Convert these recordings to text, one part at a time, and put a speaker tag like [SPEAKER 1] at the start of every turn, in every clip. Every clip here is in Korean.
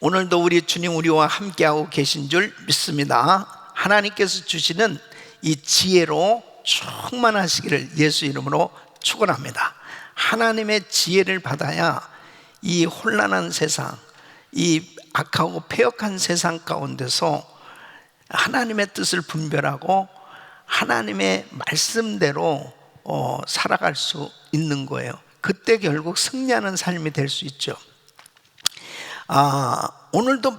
[SPEAKER 1] 오늘도 우리 주님 우리와 함께하고 계신 줄 믿습니다. 하나님께서 주시는 이 지혜로 충만하시기를 예수 이름으로 축원합니다. 하나님의 지혜를 받아야 이 혼란한 세상, 이 악하고 패역한 세상 가운데서 하나님의 뜻을 분별하고 하나님의 말씀대로 살아갈 수 있는 거예요. 그때 결국 승리하는 삶이 될 수 있죠. 오늘도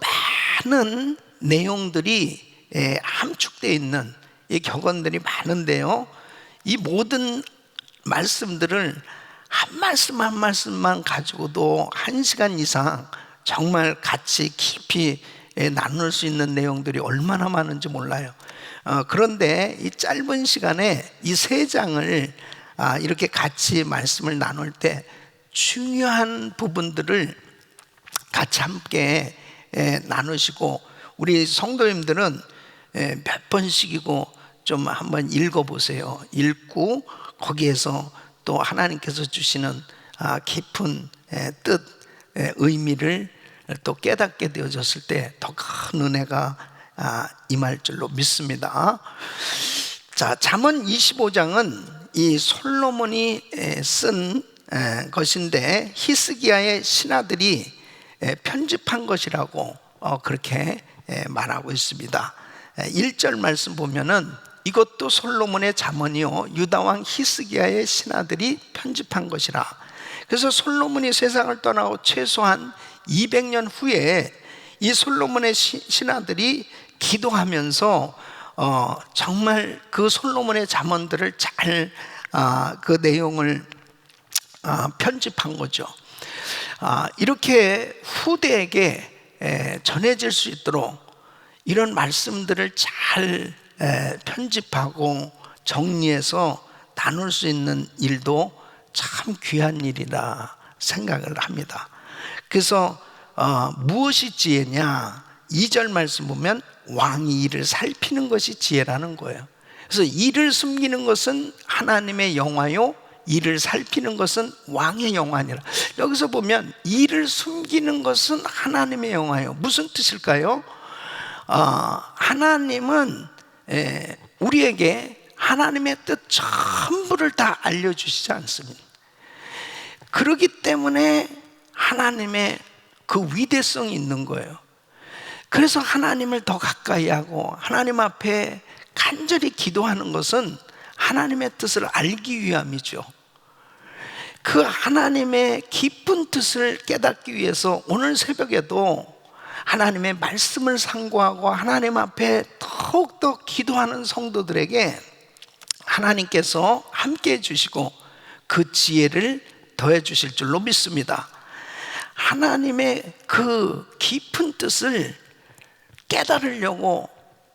[SPEAKER 1] 많은 내용들이 함축되어 있는 이 격언들이 많은데요, 이 모든 말씀들을 한 말씀 한 말씀만 가지고도 1시간 이상 정말 같이 깊이 나눌 수 있는 내용들이 얼마나 많은지 몰라요. 그런데 이 짧은 시간에 이 3장을 이렇게 같이 말씀을 나눌 때 중요한 부분들을 같이 함께 나누시고, 우리 성도님들은 몇 번씩이고 좀 한번 읽어보세요. 읽고 거기에서 또 하나님께서 주시는 깊은 뜻, 의미를 또 깨닫게 되어졌을 때 더 큰 은혜가 임할 줄로 믿습니다. 자, 잠언 25장은 이 솔로몬이 쓴 것인데 히스기야의 신하들이 편집한 것이라고 그렇게 말하고 있습니다. 1절 말씀 보면은 이것도 솔로몬의 잠언이요 유다왕 히스기야의 신하들이 편집한 것이라. 그래서 솔로몬이 세상을 떠나고 최소한 200년 후에 이 솔로몬의 신하들이 기도하면서 정말 그 솔로몬의 잠언들을 잘 그 내용을 편집한 거죠. 이렇게 후대에게 전해질 수 있도록 이런 말씀들을 잘 편집하고 정리해서 나눌 수 있는 일도 참 귀한 일이라 생각을 합니다. 그래서 무엇이 지혜냐, 2절 말씀 보면 왕이 이를 살피는 것이 지혜라는 거예요. 그래서 이를 숨기는 것은 하나님의 영화요, 이를 살피는 것은 왕의 영화니라. 여기서 보면 이를 숨기는 것은 하나님의 영화예요. 무슨 뜻일까요? 하나님은 우리에게 하나님의 뜻 전부를 다 알려주시지 않습니다. 그렇기 때문에 하나님의 그 위대성이 있는 거예요. 그래서 하나님을 더 가까이 하고 하나님 앞에 간절히 기도하는 것은 하나님의 뜻을 알기 위함이죠. 그 하나님의 깊은 뜻을 깨닫기 위해서 오늘 새벽에도 하나님의 말씀을 상고하고 하나님 앞에 더욱더 기도하는 성도들에게 하나님께서 함께 해주시고 그 지혜를 더해 주실 줄로 믿습니다. 하나님의 그 깊은 뜻을 깨달으려고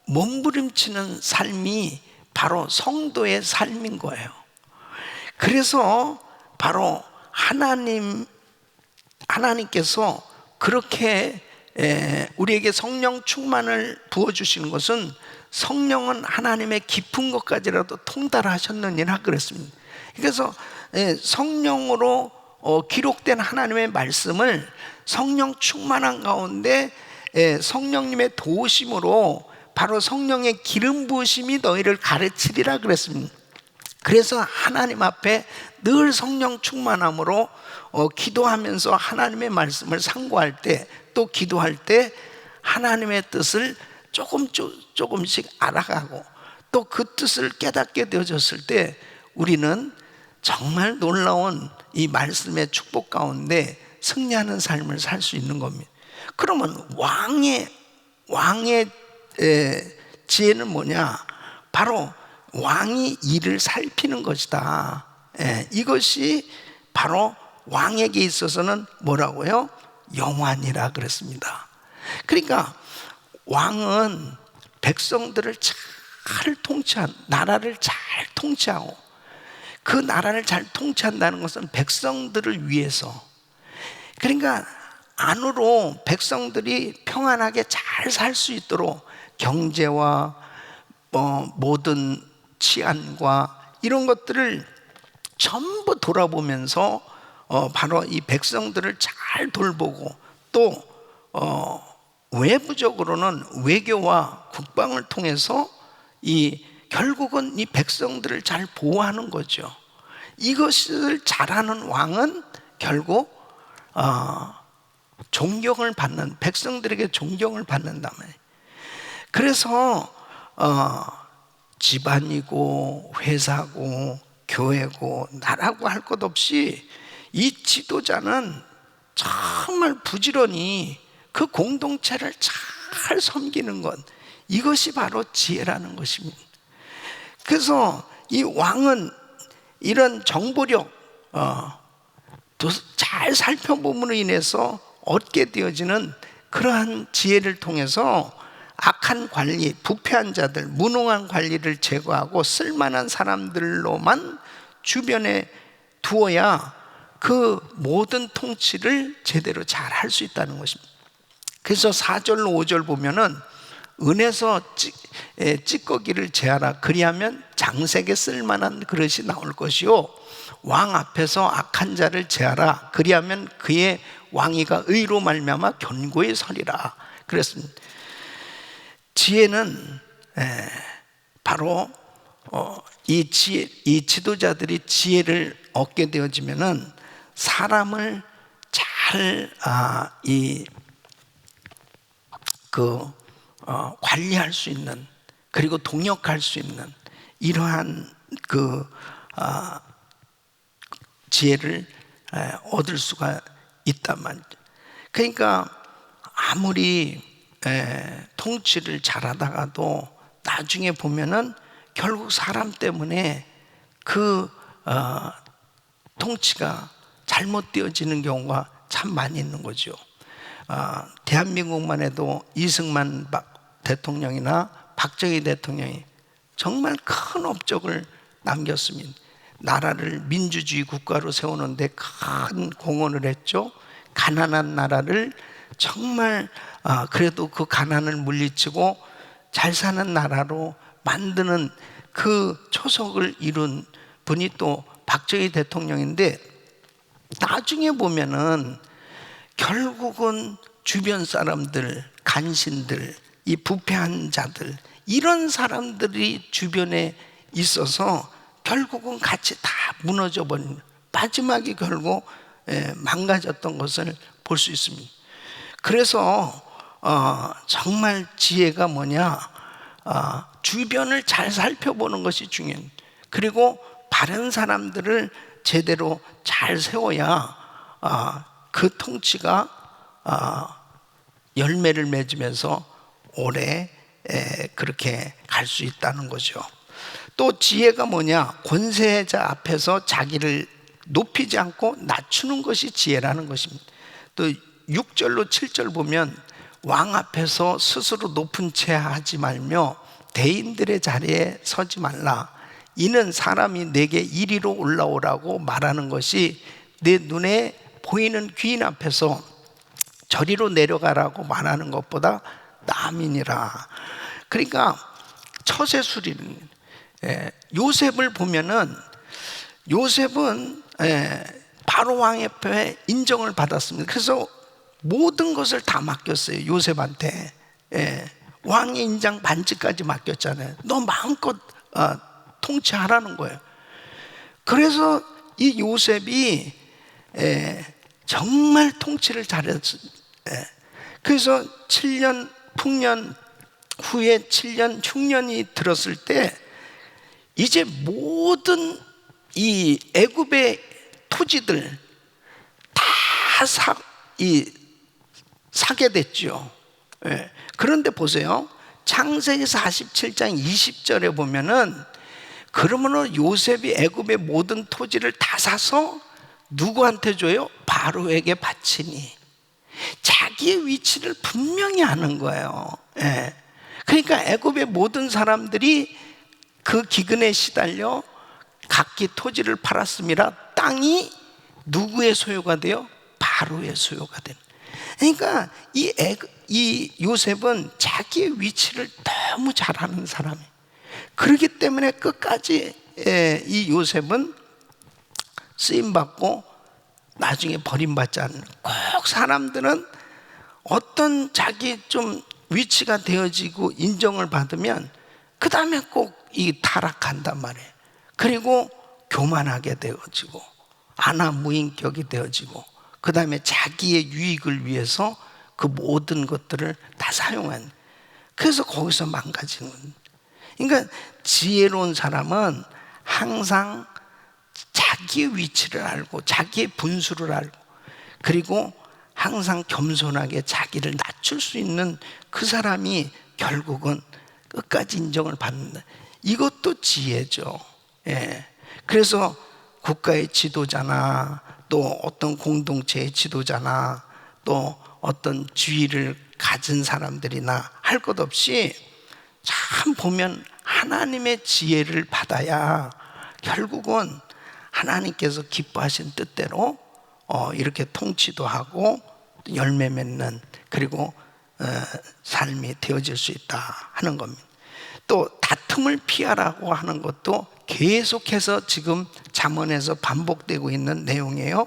[SPEAKER 1] 몸부림치는 삶이 바로 성도의 삶인 거예요. 그래서 바로 하나님께서 그렇게 우리에게 성령 충만을 부어주시는 것은 성령은 하나님의 깊은 것까지라도 통달하셨느니라 그랬습니다. 그래서 성령으로 기록된 하나님의 말씀을 성령 충만한 가운데 성령님의 도우심으로 바로 성령의 기름 부으심이 너희를 가르치리라 그랬습니다. 그래서 하나님 앞에 늘 성령 충만함으로 기도하면서 하나님의 말씀을 상고할 때, 또 기도할 때 하나님의 뜻을 조금씩 알아가고 또 그 뜻을 깨닫게 되어졌을 때 우리는 정말 놀라운 이 말씀의 축복 가운데 승리하는 삶을 살 수 있는 겁니다. 그러면 왕의 지혜는 뭐냐? 바로 왕이 일을 살피는 것이다. 이것이 바로 왕에게 있어서는 뭐라고요? 영환이라 그랬습니다. 그러니까 왕은 백성들을 잘 통치한, 나라를 잘 통치하고, 그 나라를 잘 통치한다는 것은 백성들을 위해서, 그러니까 안으로 백성들이 평안하게 잘 살 수 있도록 경제와 모든 치안과 이런 것들을 전부 돌아보면서 바로 이 백성들을 잘 돌보고 또 외부적으로는 외교와 국방을 통해서 결국은 이 백성들을 잘 보호하는 거죠. 이것을 잘하는 왕은 결국 존경을 받는, 백성들에게 존경을 받는다며. 그래서 집안이고 회사고 교회고 나라고 할 것 없이 이 지도자는 정말 부지런히 그 공동체를 잘 섬기는 것, 이것이 바로 지혜라는 것입니다. 그래서 이 왕은 이런 정보력 잘 살펴봄으로 인해서 얻게 되어지는 그러한 지혜를 통해서 악한 관리, 부패한 자들, 무능한 관리를 제거하고 쓸만한 사람들로만 주변에 두어야 그 모든 통치를 제대로 잘 할 수 있다는 것입니다. 그래서 4절로 5절 보면은 은에서 찌꺼기를 제하라. 그리하면 장색에 쓸만한 그릇이 나올 것이요, 왕 앞에서 악한 자를 제하라. 그리하면 그의 왕위가 의로 말미암아 견고히 서리라. 그랬습니다. 지혜는 바로 이 지도자들이 지혜를 얻게 되어지면은 사람을 잘 관리할 수 있는, 그리고 동역할 수 있는 이러한 지혜를 얻을 수가 있단 말이죠. 그러니까 아무리 통치를 잘하다가도 나중에 보면은 결국 사람 때문에 그 통치가 잘못되어지는 경우가 참 많이 있는 거죠. 대한민국만 해도 이승만 대통령이나 박정희 대통령이 정말 큰 업적을 남겼습니다. 나라를 민주주의 국가로 세우는데 큰 공헌을 했죠. 가난한 나라를 정말 그래도 그 가난을 물리치고 잘 사는 나라로 만드는 그 초석을 이룬 분이 또 박정희 대통령인데, 나중에 보면은 결국은 주변 사람들, 간신들, 이 부패한 자들, 이런 사람들이 주변에 있어서 결국은 같이 다 무너져 버린, 마지막에 결국 망가졌던 것을 볼 수 있습니다. 그래서 정말 지혜가 뭐냐, 주변을 잘 살펴보는 것이 중요해요. 그리고 바른 사람들을 제대로 잘 세워야 그 통치가 열매를 맺으면서 오래 그렇게 갈 수 있다는 거죠. 또 지혜가 뭐냐, 권세자 앞에서 자기를 높이지 않고 낮추는 것이 지혜라는 것입니다. 또 6절로 7절 보면 왕 앞에서 스스로 높은 채 하지 말며 대인들의 자리에 서지 말라. 이는 사람이 내게 이리로 올라오라고 말하는 것이 내 눈에 보이는 귀인 앞에서 저리로 내려가라고 말하는 것보다 남이니라. 그러니까 처세술인 요셉을 보면은, 요셉은 바로 왕 앞에 인정을 받았습니다. 그래서 모든 것을 다 맡겼어요, 요셉한테. 왕의 인장 반지까지 맡겼잖아요. 너 마음껏 통치하라는 거예요. 그래서 이 요셉이 정말 통치를 잘했어요. 그래서 7년 풍년 후에 7년 흉년이 들었을 때 이제 모든 이 애굽의 토지들 다 사게 됐죠. 그런데 보세요, 창세기 47장 20절에 보면은, 그러므로 요셉이 애굽의 모든 토지를 다 사서 누구한테 줘요? 바로에게 바치니. 자기의 위치를 분명히 아는 거예요. 그러니까 애굽의 모든 사람들이 그 기근에 시달려 각기 토지를 팔았음이라 땅이 누구의 소유가 돼요? 바로의 소유가 되는. 그러니까 이 요셉은 자기의 위치를 너무 잘 아는 사람이에요. 그렇기 때문에 끝까지 이 요셉은 쓰임받고 나중에 버림받지 않는, 꼭 사람들은 어떤 자기 좀 위치가 되어지고 인정을 받으면 그 다음에 꼭 이 타락한단 말이에요. 그리고 교만하게 되어지고 안하무인격이 되어지고 그 다음에 자기의 유익을 위해서 그 모든 것들을 다 사용한, 그래서 거기서 망가지는 거예요. 그러니까 지혜로운 사람은 항상 자기의 위치를 알고 자기의 분수를 알고, 그리고 항상 겸손하게 자기를 낮출 수 있는 그 사람이 결국은 끝까지 인정을 받는다. 이것도 지혜죠. 예. 그래서 국가의 지도자나 또 어떤 공동체의 지도자나 또 어떤 지위를 가진 사람들이나 할 것 없이 참 보면 하나님의 지혜를 받아야 결국은 하나님께서 기뻐하신 뜻대로 이렇게 통치도 하고 열매 맺는, 그리고 삶이 되어질 수 있다 하는 겁니다. 또 다툼을 피하라고 하는 것도 계속해서 지금 잠언에서 반복되고 있는 내용이에요.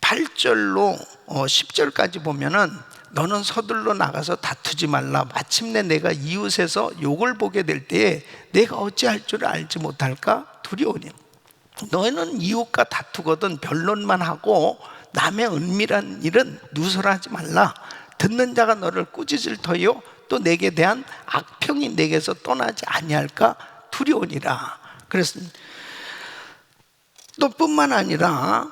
[SPEAKER 1] 8절로 10절까지 보면은 너는 서둘러 나가서 다투지 말라. 마침내 내가 이웃에서 욕을 보게 될 때에 내가 어찌할 줄 알지 못할까 두려우니. 너희는 이웃과 다투거든 변론만 하고 남의 은밀한 일은 누설하지 말라. 듣는 자가 너를 꾸짖을 터요 또 내게 대한 악평이 내게서 떠나지 아니할까 두려우니라. 그래서 또 뿐만 아니라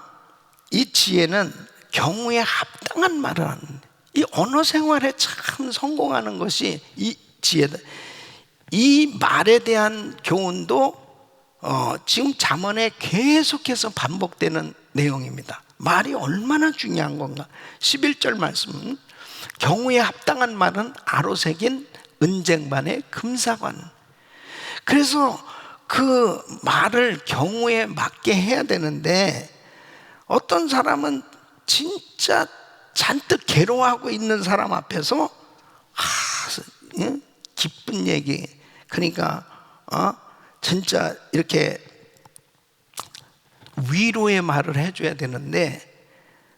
[SPEAKER 1] 이 지혜는 경우에 합당한 말을 하는, 이 언어 생활에 참 성공하는 것이 이 지혜다. 이 말에 대한 교훈도 지금 잠언에 계속해서 반복되는 내용입니다. 말이 얼마나 중요한 건가. 11절 말씀, 경우에 합당한 말은 아로새긴 은쟁반의 금사관. 그래서 그 말을 경우에 맞게 해야 되는데 어떤 사람은 진짜 잔뜩 괴로워하고 있는 사람 앞에서 기쁜 얘기, 그러니까 진짜 이렇게 위로의 말을 해줘야 되는데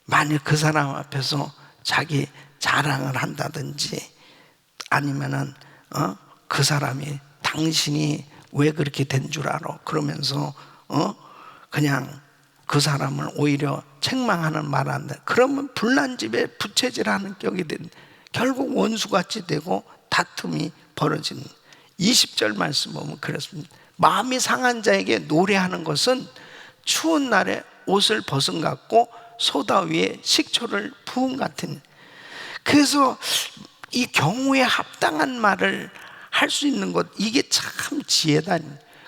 [SPEAKER 1] 만일 그 사람 앞에서 자기 자랑을 한다든지 아니면은 그 사람이 당신이 왜 그렇게 된 줄 알아 그러면서 그냥 그 사람을 오히려 책망하는 말을 한다. 그러면 불난집에 부채질하는 격이 된, 결국 원수같이 되고 다툼이 벌어지는. 20절 말씀 보면 그렇습니다. 마음이 상한 자에게 노래하는 것은 추운 날에 옷을 벗은 같고 소다 위에 식초를 부은 같은. 그래서 이 경우에 합당한 말을 할 수 있는 것, 이게 참 지혜다.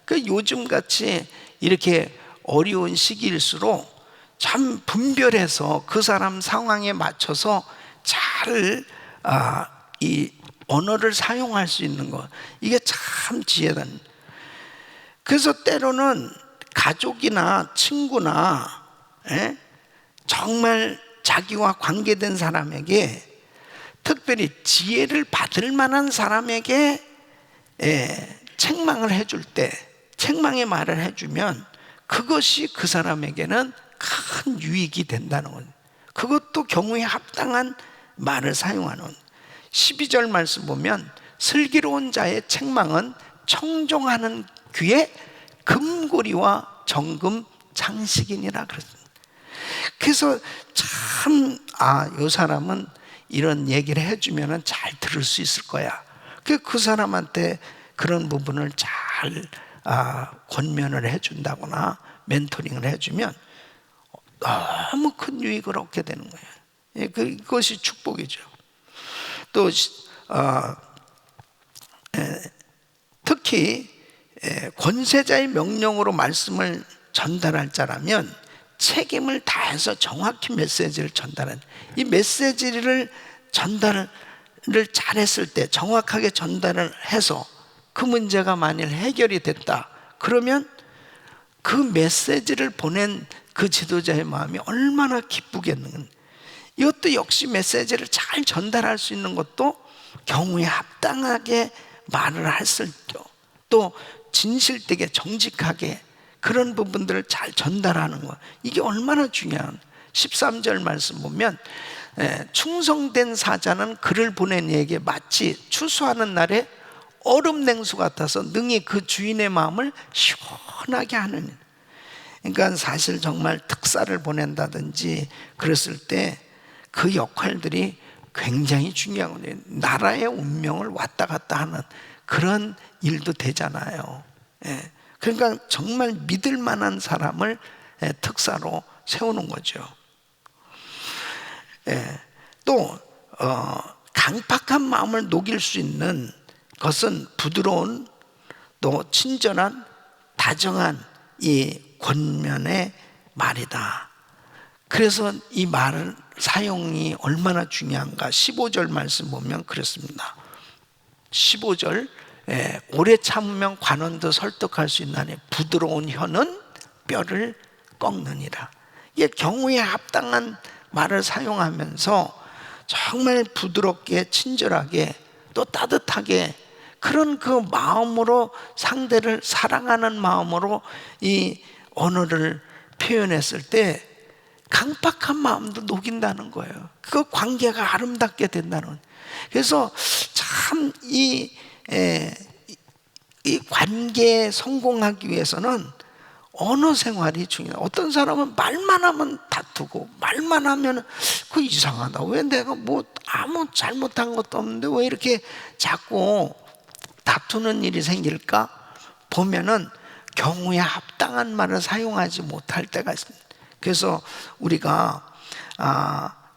[SPEAKER 1] 그 요즘같이 이렇게 어려운 시기일수록 참 분별해서 그 사람 상황에 맞춰서 잘 이 언어를 사용할 수 있는 것, 이게 참 지혜다. 그래서 때로는 가족이나 친구나 정말 자기와 관계된 사람에게, 특별히 지혜를 받을 만한 사람에게 책망을 해줄 때, 책망의 말을 해주면 그것이 그 사람에게는 큰 유익이 된다는 것. 그것도 경우에 합당한 말을 사용하는. 12절 말씀 보면 슬기로운 자의 책망은 청종하는 귀에 금고리와 정금 장식이니라 그랬습니다. 그래서 참 이 사람은 이런 얘기를 해주면 잘 들을 수 있을 거야. 그 사람한테 그런 부분을 잘 권면을 해준다거나 멘토링을 해주면 너무 큰 유익을 얻게 되는 거예요. 그것이 축복이죠. 또 특히 권세자의 명령으로 말씀을 전달할 자라면 책임을 다해서 정확히 메시지를 전달하는, 이 메시지를 전달을 잘했을 때, 정확하게 전달을 해서 그 문제가 만일 해결이 됐다 그러면 그 메시지를 보낸 그 지도자의 마음이 얼마나 기쁘겠는가. 이것도 역시 메시지를 잘 전달할 수 있는 것도 경우에 합당하게 말을 했을 때, 또 진실되게 정직하게 그런 부분들을 잘 전달하는 것, 이게 얼마나 중요한. 13절 말씀 보면 충성된 사자는 그를 보낸 이에게 마치 추수하는 날에 얼음 냉수 같아서 능히 그 주인의 마음을 시원하게 하느니라. 그러니까 사실 정말 특사를 보낸다든지 그랬을 때 그 역할들이 굉장히 중요하거든요. 나라의 운명을 왔다 갔다 하는 그런 일도 되잖아요. 그러니까 정말 믿을 만한 사람을 특사로 세우는 거죠. 또 강팍한 마음을 녹일 수 있는 것은 부드러운 또 친절한 다정한 이 권면의 말이다. 그래서 이 말은 사용이 얼마나 중요한가. 15절 말씀 보면 그렇습니다. 15절 오래 참으면 관원도 설득할 수 있나니 부드러운 혀는 뼈를 꺾느니라. 이게 경우에 합당한 말을 사용하면서 정말 부드럽게 친절하게 또 따뜻하게 그런 그 마음으로 상대를 사랑하는 마음으로 이 언어를 표현했을 때 강팍한 마음도 녹인다는 거예요. 그 관계가 아름답게 된다는 거예요. 그래서 참 이 관계에 성공하기 위해서는 언어 생활이 중요해요. 어떤 사람은 말만 하면 다투고 말만 하면 그 이상하다. 왜 내가 뭐 아무 잘못한 것도 없는데 왜 이렇게 자꾸 다투는 일이 생길까? 보면은 경우에 합당한 말을 사용하지 못할 때가 있습니다. 그래서 우리가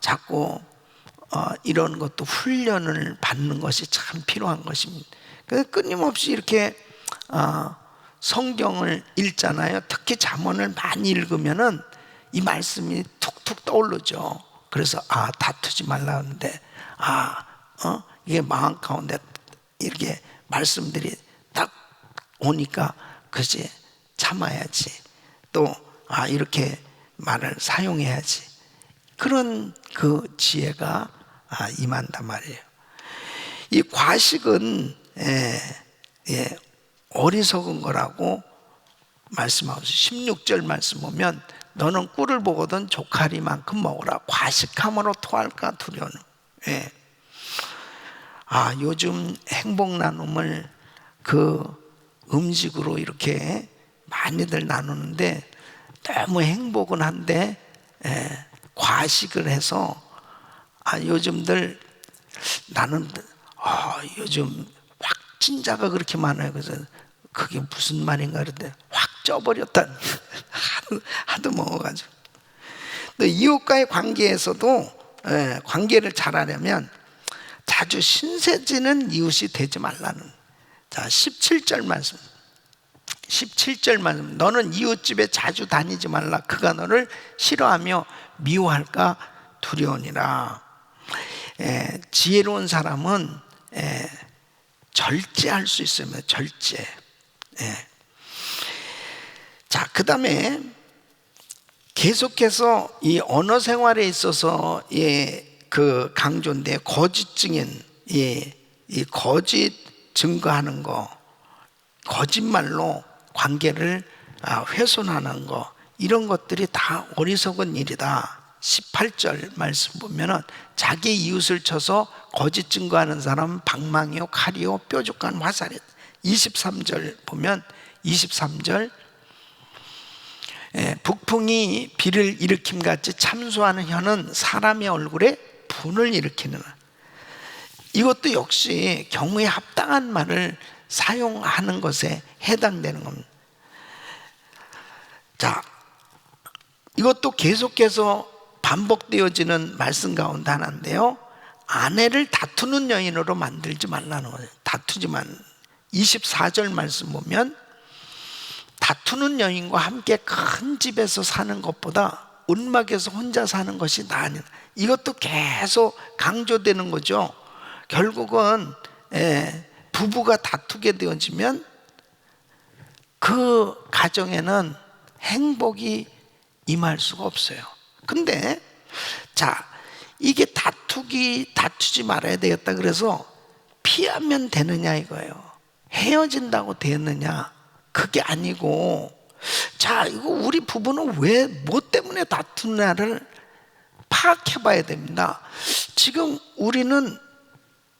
[SPEAKER 1] 자꾸 이런 것도 훈련을 받는 것이 참 필요한 것입니다. 그래서 끊임없이 이렇게 성경을 읽잖아요. 특히 잠언을 많이 읽으면은 이 말씀이 툭툭 떠오르죠. 그래서 다투지 말라는데 이게 마음 가운데 이렇게 말씀들이 딱 오니까 그지 참아야지. 또 이렇게 말을 사용해야지. 그런 그 지혜가 임한단 말이에요. 이 과식은 어리석은 거라고 말씀하고 16절 말씀 보면 너는 꿀을 보거든 조카리만큼 먹어라. 과식함으로 토할까 두려운. 요즘 행복 나눔을 그 음식으로 이렇게 많이들 나누는데 너무 행복은 한데 과식을 해서 요즘들 나는 요즘 확진자가 그렇게 많아요. 그래서 그게 무슨 말인가 그랬는데 확 쪄버렸다. 하도 먹어가지고. 또 이웃과의 관계에서도 관계를 잘하려면 자주 신세지는 이웃이 되지 말라는. 자, 17절 말씀. 17절 말씀. 너는 이웃집에 자주 다니지 말라. 그가 너를 싫어하며 미워할까 두려우니라. 지혜로운 사람은 절제할 수 있어요. 절제. 자, 그 다음에 계속해서 이 언어 생활에 있어서 그 강조인데 거짓 증인, 이 거짓 증거하는 거, 거짓말로 관계를 훼손하는 거, 이런 것들이 다 어리석은 일이다. 18절 말씀 보면은 자기 이웃을 쳐서 거짓 증거하는 사람은 방망이요 칼이요 뾰족한 화살이. 23절 보면 23절 북풍이 비를 일으킴같이 참소하는 혀는 사람의 얼굴에 분을 일으키는. 이것도 역시 경우에 합당한 말을 사용하는 것에 해당되는 겁니다. 자, 이것도 계속해서 반복되어지는 말씀 가운데 하나인데요. 아내를 다투는 여인으로 만들지 말라는 거예요. 다투지만 24절 말씀 보면 다투는 여인과 함께 큰 집에서 사는 것보다 움막에서 혼자 사는 것이 나으니. 이것도 계속 강조되는 거죠. 결국은 부부가 다투게 되어지면 그 가정에는 행복이 임할 수가 없어요. 근데 자, 이게 다투지 말아야 되겠다 그래서 피하면 되느냐 이거예요. 헤어진다고 되느냐 그게 아니고, 자, 이거 우리 부부는 왜 뭐 때문에 다투냐를 파악해 봐야 됩니다. 지금 우리는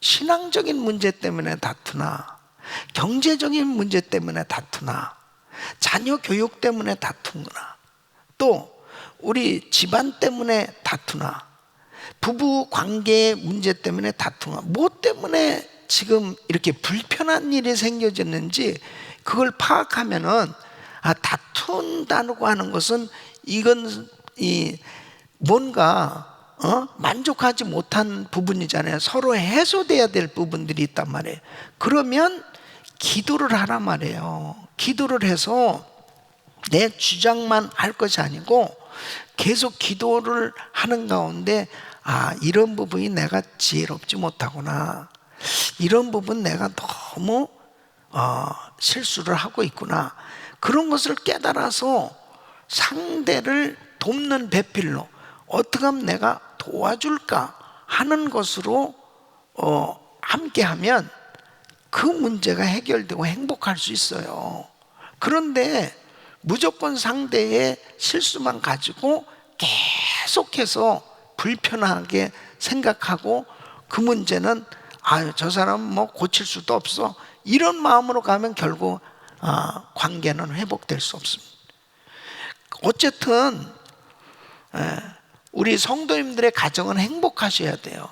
[SPEAKER 1] 신앙적인 문제 때문에 다투나, 경제적인 문제 때문에 다투나, 자녀 교육 때문에 다투나, 또 우리 집안 때문에 다투나, 부부 관계 문제 때문에 다투나, 뭐 때문에 지금 이렇게 불편한 일이 생겨졌는지 그걸 파악하면은, 다툰다고 하는 것은 이건 뭔가 만족하지 못한 부분이잖아요. 서로 해소돼야 될 부분들이 있단 말이에요. 그러면 기도를 하란 말이에요. 기도를 해서 내 주장만 할 것이 아니고 계속 기도를 하는 가운데, 이런 부분이 내가 지혜롭지 못하구나, 이런 부분 내가 너무 실수를 하고 있구나, 그런 것을 깨달아서 상대를 돕는 배필로 어떻게 하면 내가 도와줄까 하는 것으로 함께 하면 그 문제가 해결되고 행복할 수 있어요. 그런데 무조건 상대의 실수만 가지고 계속해서 불편하게 생각하고 그 문제는 저 사람 뭐 고칠 수도 없어, 이런 마음으로 가면 결국 관계는 회복될 수 없습니다. 어쨌든 우리 성도님들의 가정은 행복하셔야 돼요.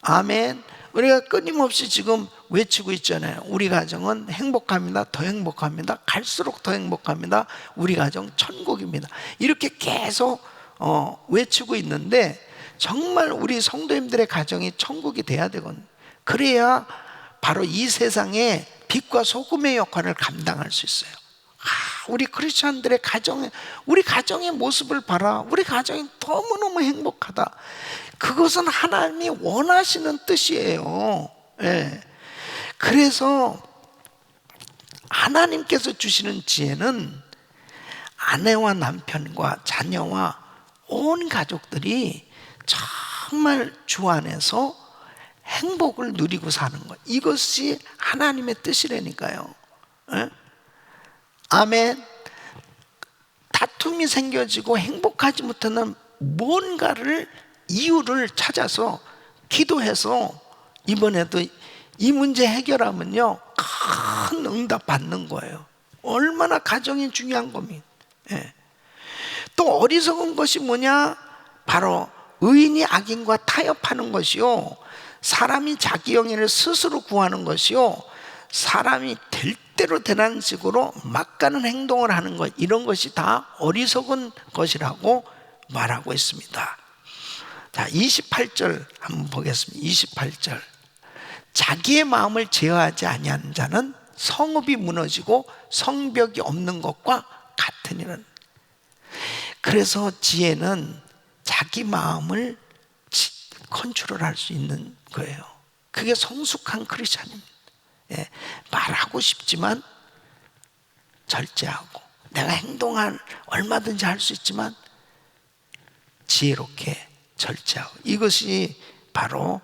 [SPEAKER 1] 아멘. 우리가 끊임없이 지금 외치고 있잖아요. 우리 가정은 행복합니다. 더 행복합니다. 갈수록 더 행복합니다. 우리 가정 천국입니다. 이렇게 계속 외치고 있는데, 정말 우리 성도님들의 가정이 천국이 돼야 되거든요. 그래야 바로 이 세상에 빛과 소금의 역할을 감당할 수 있어요. 우리 크리스천들의 가정에, 우리 가정의 모습을 봐라. 우리 가정이 너무너무 행복하다. 그것은 하나님이 원하시는 뜻이에요. 예. 그래서 하나님께서 주시는 지혜는 아내와 남편과 자녀와 온 가족들이 정말 주 안에서 행복을 누리고 사는 것, 이것이 하나님의 뜻이라니까요. 예? 아멘. 다툼이 생겨지고 행복하지 못하는 뭔가를, 이유를 찾아서 기도해서 이번에도 이 문제 해결하면요, 큰 응답 받는 거예요. 얼마나 가정이 중요한 겁니다. 예. 또 어리석은 것이 뭐냐? 바로 의인이 악인과 타협하는 것이요, 사람이 자기 영예를 스스로 구하는 것이요, 사람이 될 대로 되라는 식으로 막 가는 행동을 하는 것, 이런 것이 다 어리석은 것이라고 말하고 있습니다. 자, 28절 한번 보겠습니다. 28절. 자기의 마음을 제어하지 아니하는 자는 성읍이 무너지고 성벽이 없는 것과 같으니라. 그래서 지혜는 자기 마음을 컨트롤할 수 있는 거예요. 그게 성숙한 크리스찬입니다. 예, 말하고 싶지만 절제하고, 내가 행동을 얼마든지 할 수 있지만 지혜롭게 절제하고, 이것이 바로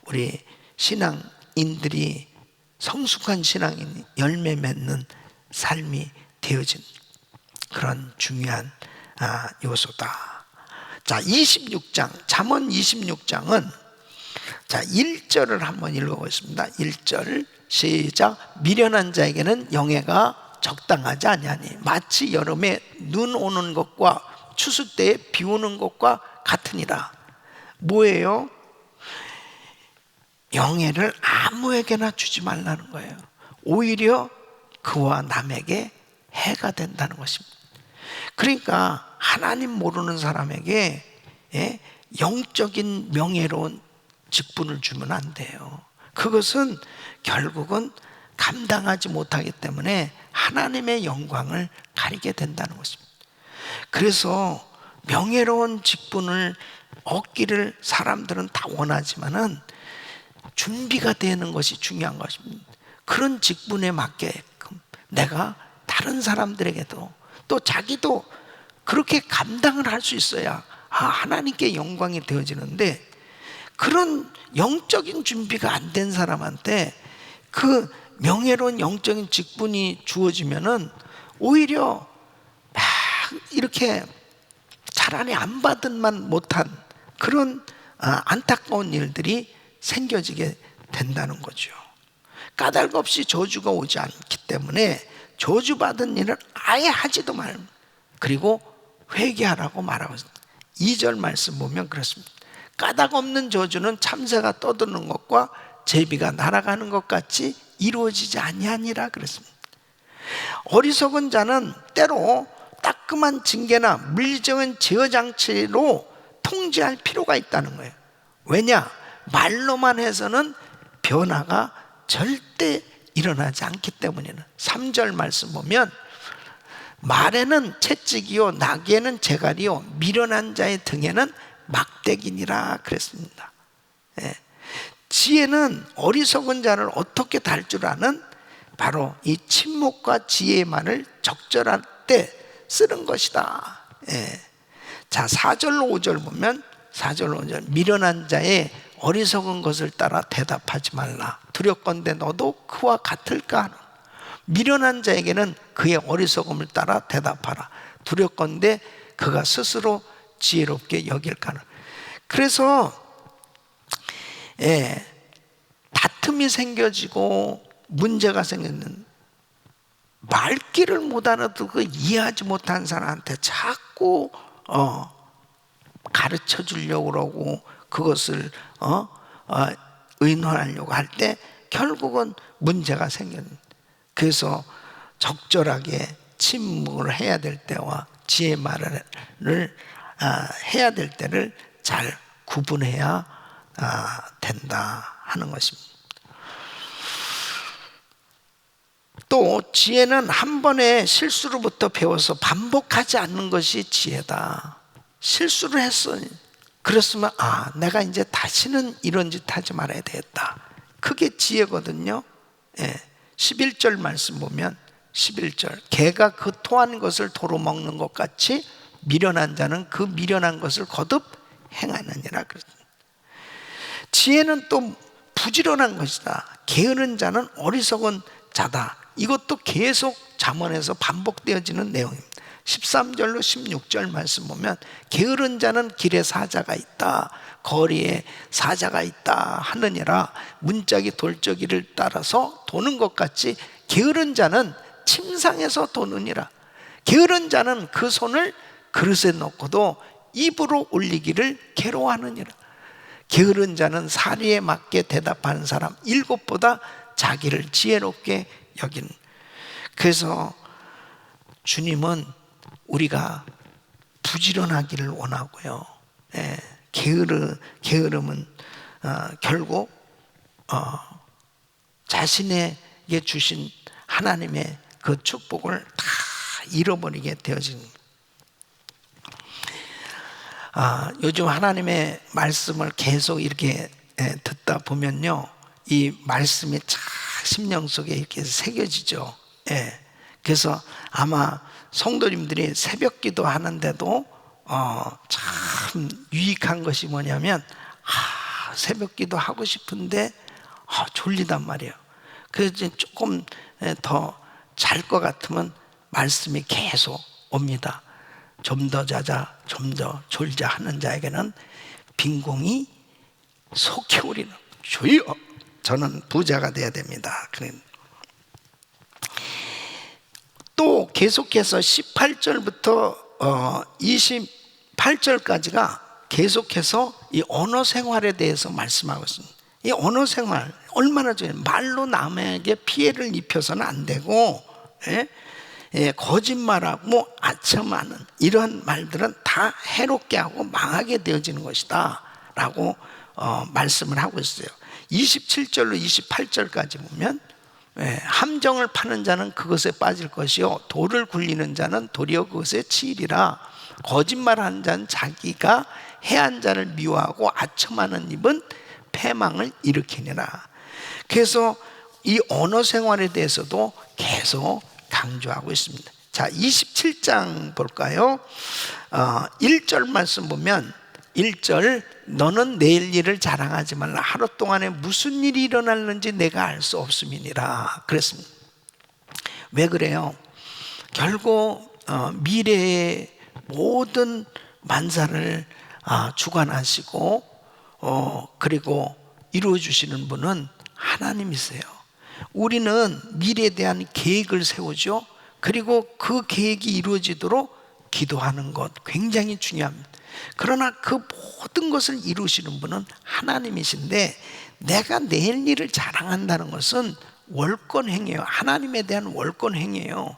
[SPEAKER 1] 우리 신앙인들이, 성숙한 신앙인이 열매 맺는 삶이 되어진 그런 중요한 요소다. 자, 26장, 잠언 26장은 자, 1절을 한번 읽어보겠습니다. 1절 시작. 미련한 자에게는 영예가 적당하지 아니하니 마치 여름에 눈 오는 것과 추수 때에 비 오는 것과 같으니라. 뭐예요? 영예를 아무에게나 주지 말라는 거예요. 오히려 그와 남에게 해가 된다는 것입니다. 그러니까 하나님 모르는 사람에게 영적인 명예로운 직분을 주면 안 돼요. 그것은 결국은 감당하지 못하기 때문에 하나님의 영광을 가리게 된다는 것입니다. 그래서 명예로운 직분을 얻기를 사람들은 다 원하지만은 준비가 되는 것이 중요한 것입니다. 그런 직분에 맞게끔 내가 다른 사람들에게도, 또 자기도 그렇게 감당을 할 수 있어야 하나님께 영광이 되어지는데, 그런 영적인 준비가 안 된 사람한테 그 명예로운 영적인 직분이 주어지면은 오히려 막 이렇게 차라리 안 받은만 못한 그런 안타까운 일들이 생겨지게 된다는 거죠. 까닭 없이 저주가 오지 않기 때문에 저주받은 일을 아예 하지도 말, 그리고 회개하라고 말하고 있습니다. 2절 말씀 보면 그렇습니다. 까닭 없는 저주는 참새가 떠드는 것과 제비가 날아가는 것 같이 이루어지지 아니하니라 그랬습니다. 어리석은 자는 때로 따끔한 징계나 물리적인 제어 장치로 통제할 필요가 있다는 거예요. 왜냐? 말로만 해서는 변화가 절대 일어나지 않기 때문이는. 3절 말씀 보면 말에는 채찍이요 나귀에는 재갈이요 미련한 자의 등에는 막대기니라 그랬습니다. 지혜는 어리석은 자를 어떻게 달 줄 아는 바로 이 침묵과 지혜의 말을 적절할 때 쓰는 것이다. 자, 4절로 5절 보면 4절로 5절 미련한 자의 어리석은 것을 따라 대답하지 말라. 두렵건대 너도 그와 같을까? 미련한 자에게는 그의 어리석음을 따라 대답하라. 두렵건대 그가 스스로 지혜롭게 여길까는. 그래서 다툼이 생겨지고 문제가 생겼는 말귀를 못 알아듣고 이해하지 못한 사람한테 자꾸 가르쳐 주려고 그러고 그것을 의논하려고 할 때 결국은 문제가 생겼는. 그래서 적절하게 침묵을 해야 될 때와 지혜 말을 해야 될 때를 잘 구분해야 된다 하는 것입니다. 또 지혜는 한 번의 실수로부터 배워서 반복하지 않는 것이 지혜다. 실수를 했어. 그랬으면 내가 이제 다시는 이런 짓 하지 말아야 되겠다. 그게 지혜거든요. 11절 말씀 보면 11절 개가 그 토한 것을 도로 먹는 것 같이 미련한 자는 그 미련한 것을 거듭 행하느니라. 지혜는 또 부지런한 것이다. 게으른 자는 어리석은 자다. 이것도 계속 잠언에서 반복되어지는 내용입니다. 13절로 16절 말씀 보면 게으른 자는 길에 사자가 있다, 거리에 사자가 있다 하느니라. 문짝이 돌저기를 따라서 도는 것 같이 게으른 자는 침상에서 도느니라. 게으른 자는 그 손을 그릇에 넣고도 입으로 올리기를 괴로워하느니라. 게으른 자는 사리에 맞게 대답하는 사람 7보다 자기를 지혜롭게 여기는. 그래서 주님은 우리가 부지런하기를 원하고요. 게으름은 결국 자신에게 주신 하나님의 그 축복을 다 잃어버리게 되어집니다. 요즘 하나님의 말씀을 계속 이렇게 듣다 보면요, 이 말씀이 참 심령 속에 이렇게 새겨지죠. 그래서 아마 성도님들이 새벽 기도 하는데도 참 유익한 것이 뭐냐면 새벽 기도 하고 싶은데 졸리단 말이에요. 그래서 조금 더 잘 것 같으면 말씀이 계속 옵니다. 좀 더 자자, 좀 더 졸자 하는 자에게는 빈공이 속히 오리는. 주여, 저는 부자가 돼야 됩니다. 또 계속해서 18절부터 28절까지가 계속해서 이 언어 생활에 대해서 말씀하고 있습니다. 이 언어 생활 얼마나 중요해요. 말로 남에게 피해를 입혀서는 안 되고, 거짓말하고 아첨하는 이러한 말들은 다 해롭게 하고 망하게 되어지는 것이다 라고 말씀을 하고 있어요. 27절로 28절까지 보면 함정을 파는 자는 그것에 빠질 것이요 돌을 굴리는 자는 도리어 그것에 치이리라. 거짓말하는 자는 자기가 해한 자를 미워하고 아첨하는 입은 패망을 일으키니라. 그래서 이 언어 생활에 대해서도 계속 강조하고 있습니다. 자, 27장 볼까요? 1절 말씀 보면 1절 너는 내일 일을 자랑하지 말라. 하루 동안에 무슨 일이 일어날는지 내가 알 수 없음이니라 그랬습니다. 왜 그래요? 결국 미래의 모든 만사를 주관하시고 그리고 이루어 주시는 분은 하나님이세요. 우리는 미래에 대한 계획을 세우죠. 그리고 그 계획이 이루어지도록 기도하는 것 굉장히 중요합니다. 그러나 그 모든 것을 이루시는 분은 하나님이신데, 내가 내일 일을 자랑한다는 것은 월권행위예요. 하나님에 대한 월권행위예요.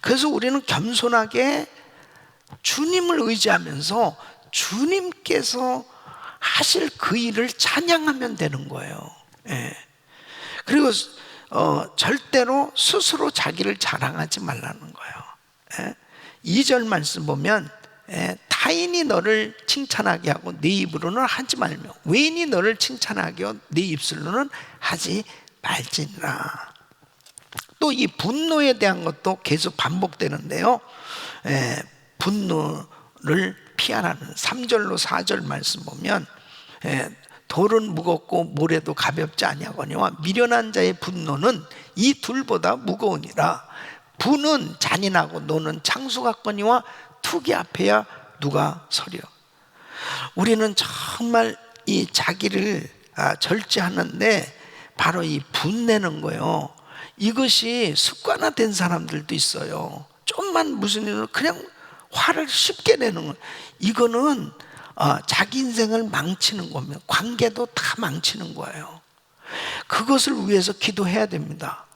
[SPEAKER 1] 그래서 우리는 겸손하게 주님을 의지하면서 주님께서 하실 그 일을 찬양하면 되는 거예요. 예. 그리고 절대로 스스로 자기를 자랑하지 말라는 거예요. 예. 2절 말씀 보면 타인이 너를 칭찬하게 하고 네 입으로는 하지 말며 외인이 너를 칭찬하게 하고 네 입술로는 하지 말지니라. 또 이 분노에 대한 것도 계속 반복되는데요. 분노를 피하라는 3절로 4절 말씀 보면 돌은 무겁고 모래도 가볍지 아니하거니와 미련한 자의 분노는 이 둘보다 무거우니라. 분은 잔인하고 노는 창수 같거니와 투기 앞에야 누가 서려. 우리는 정말 이 자기를 절제하는데 바로 이 분내는 거예요. 이것이 습관화된 사람들도 있어요. 좀만 무슨 일로 그냥 화를 쉽게 내는 거예요. 이거는 자기 인생을 망치는 겁니다. 관계도 다 망치는 거예요. 그것을 위해서 기도해야 됩니다.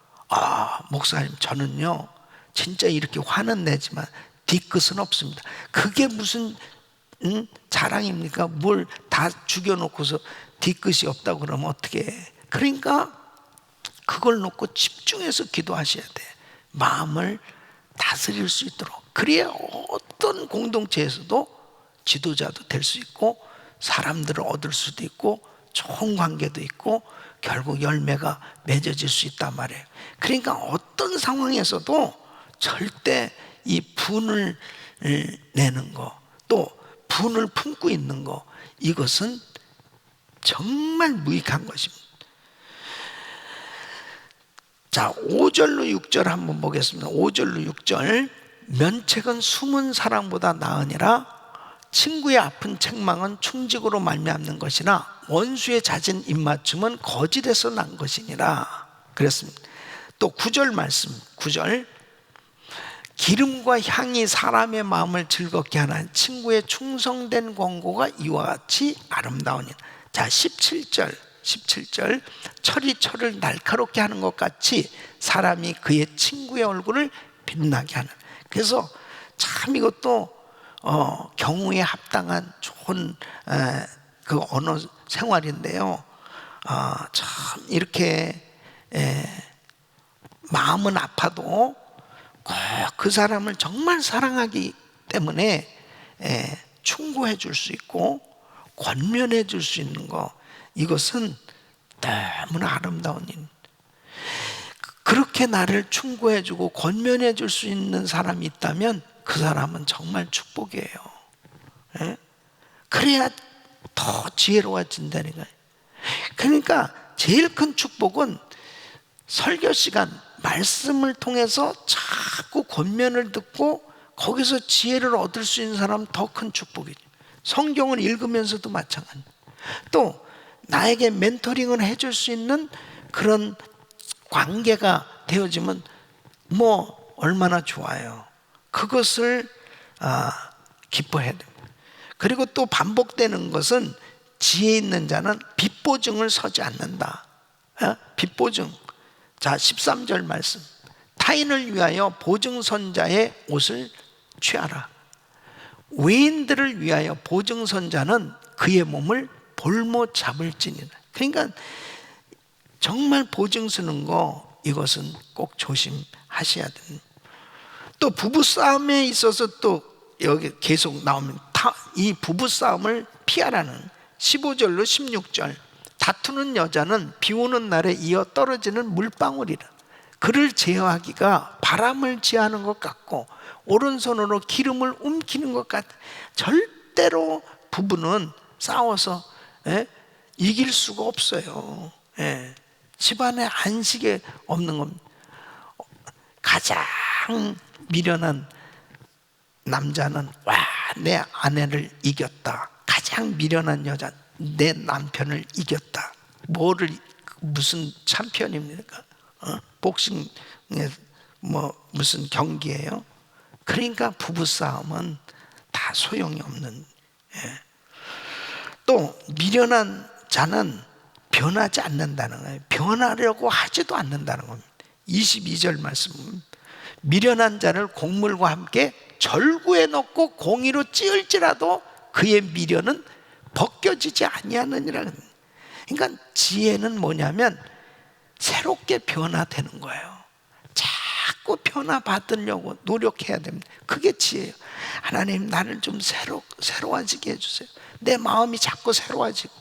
[SPEAKER 1] 목사님, 저는요 진짜 이렇게 화는 내지만 뒤끝은 없습니다. 그게 무슨 자랑입니까? 뭘 다 죽여놓고서 뒤끝이 없다고 그러면 어떻게 해? 그러니까 그걸 놓고 집중해서 기도하셔야 돼. 마음을 다스릴 수 있도록. 그래야 어떤 공동체에서도 지도자도 될 수 있고 사람들을 얻을 수도 있고 좋은 관계도 있고 결국 열매가 맺어질 수 있단 말이에요. 그러니까 어떤 상황에서도 절대 이 분을 내는 거, 또 분을 품고 있는 거, 이것은 정말 무익한 것입니다. 자, 5절로 6절 한번 보겠습니다. 5절로 6절. 면책은 숨은 사랑보다 나으니라. 친구의 아픈 책망은 충직으로 말미암는 것이나 원수의 잦은 입맞춤은 거짓에서 난 것이니라. 그랬습니다. 또 9절 말씀, 9절. 기름과 향이 사람의 마음을 즐겁게 하는 친구의 충성된 권고가 이와 같이 아름다우니라. 자, 17절. 철이 철을 날카롭게 하는 것 같이 사람이 그의 친구의 얼굴을 빛나게 하는. 그래서 참 이것도 경우에 합당한 좋은 그 언어 생활인데요. 참 이렇게 마음은 아파도 꼭 그 사람을 정말 사랑하기 때문에 충고해 줄 수 있고 권면해 줄 수 있는 거, 이것은 너무나 아름다운 일. 그렇게 나를 충고해 주고 권면해 줄 수 있는 사람이 있다면 그 사람은 정말 축복이에요. 그래야 더 지혜로워진다는 거예요. 그러니까 제일 큰 축복은 설교 시간 말씀을 통해서 자꾸 권면을 듣고 거기서 지혜를 얻을 수 있는 사람은 더 큰 축복이죠. 성경을 읽으면서도 마찬가지. 또 나에게 멘토링을 해줄 수 있는 그런 관계가 되어지면 뭐 얼마나 좋아요. 그것을 기뻐해야 됩니다. 그리고 또 반복되는 것은 지혜 있는 자는 빚보증을 서지 않는다. 빚보증. 자, 13절 말씀. 타인을 위하여 보증선자의 옷을 취하라. 외인들을 위하여 보증선자는 그의 몸을 볼못 잡을지니라. 그러니까 정말 보증 쓰는 거, 이것은 꼭 조심하셔야 됩니다. 또 부부싸움에 있어서 또 여기 계속 나오면 이 부부싸움을 피하라는 15절로 16절. 다투는 여자는 비 오는 날에 이어 떨어지는 물방울이라. 그를 제어하기가 바람을 제하는 것 같고 오른손으로 기름을 움키는 것 같아. 절대로 부부는 싸워서 이길 수가 없어요. 집안에 안식이 없는 겁니다. 가장 미련한 남자는 내 아내를 이겼다. 가장 미련한 여자, 내 남편을 이겼다. 무슨 챔피언입니까? 복싱에 무슨 경기예요? 그러니까 부부싸움은 다 소용이 없는. 또 미련한 자는 변하지 않는다는 거예요. 변하려고 하지도 않는다는 겁니다. 22절 말씀, 미련한 자를 곡물과 함께 절구에 넣고 공의로 찌을지라도 그의 미련은 벗겨지지 아니하느니라. 그러니까 지혜는 뭐냐면 새롭게 변화되는 거예요. 자꾸 변화받으려고 노력해야 됩니다. 그게 지혜예요. 하나님, 나를 좀 새로워지게 해주세요. 내 마음이 자꾸 새로워지고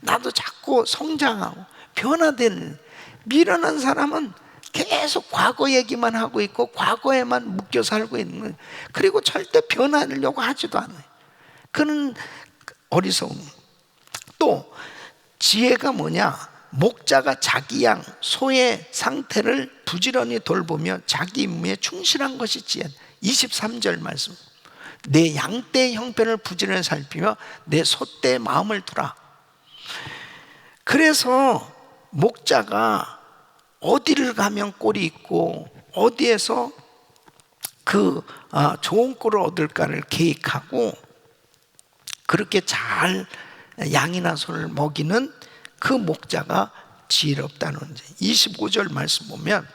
[SPEAKER 1] 나도 자꾸 성장하고 변화되는. 미련한 사람은 계속 과거 얘기만 하고 있고 과거에만 묶여 살고 있는 거예요. 그리고 절대 변하려고 하지도 않아요. 그는 어리석음. 또 지혜가 뭐냐? 목자가 자기 양, 소의 상태를 부지런히 돌보며 자기 임무에 충실한 것이 지혜. 23절 말씀, 내 양떼의 형편을 부지런히 살피며 내 소떼의 마음을 두라. 그래서 목자가 어디를 가면 꼴이 있고 어디에서 좋은 꼴을 얻을까를 계획하고 그렇게 잘 양이나 소를 먹이는 그 목자가 지혜롭다는 거죠. 25절 말씀 보면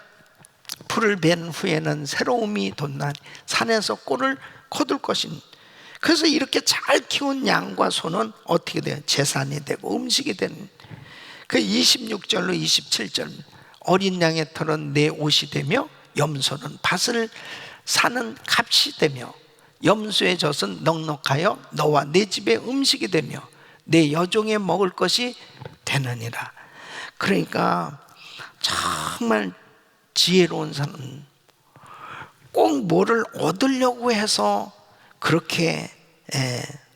[SPEAKER 1] 풀을 벤 후에는 새로움이 돋나니 산에서 꼴을 거둘 것이니. 그래서 이렇게 잘 키운 양과 소는 어떻게 돼요? 재산이 되고 음식이 되는. 그 26절로 27절, 어린 양의 털은 내 옷이 되며 염소는 밭을 사는 값이 되며 염소의 젖은 넉넉하여 너와 내 집의 음식이 되며 내 여종의 먹을 것이 되느니라. 그러니까 정말 지혜로운 사람은 꼭 뭐를 얻으려고 해서 그렇게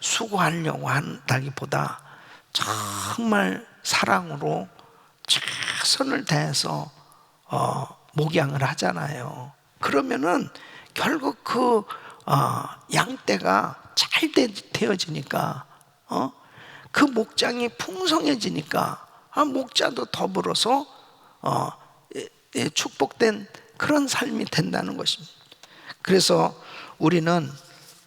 [SPEAKER 1] 수고하려고 한다기보다 정말 사랑으로 최선을 다해서 목양을 하잖아요. 그러면은 결국 그 양떼가 잘 되어지니까 그 목장이 풍성해지니까 목자도 더불어서 축복된 그런 삶이 된다는 것입니다. 그래서 우리는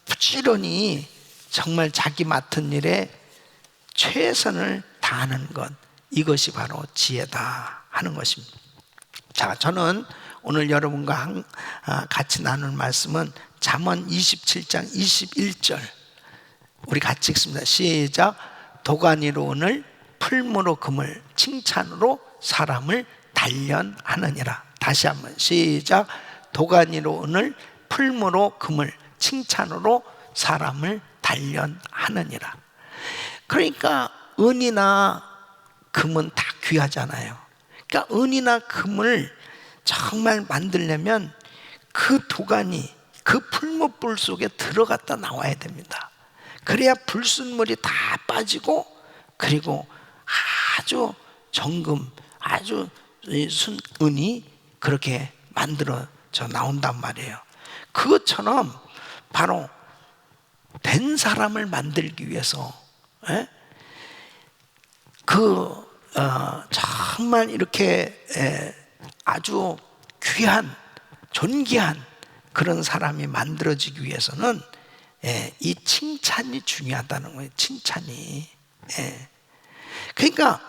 [SPEAKER 1] 부지런히 정말 자기 맡은 일에 최선을 다하는 것, 이것이 바로 지혜다 하는 것입니다. 자, 저는 오늘 여러분과 같이 나눌 말씀은 잠언 27장 21절, 우리 같이 읽습니다. 시작. 도가니로 은을, 풀무로 금을, 칭찬으로 사람을 단련하느니라. 다시 한번 시작. 도가니로 은을, 풀무로 금을, 칭찬으로 사람을 단련하느니라. 그러니까 은이나 금은 다 귀하잖아요. 그러니까 은이나 금을 정말 만들려면 그 도가니, 그 풀무불 속에 들어갔다 나와야 됩니다. 그래야 불순물이 다 빠지고, 그리고 아주 정금, 아주 은이 그렇게 만들어져 나온단 말이에요. 그것처럼 바로 된 사람을 만들기 위해서 정말 이렇게 아주 귀한, 존귀한 그런 사람이 만들어지기 위해서는 이 칭찬이 중요하다는 거예요. 칭찬이. 그러니까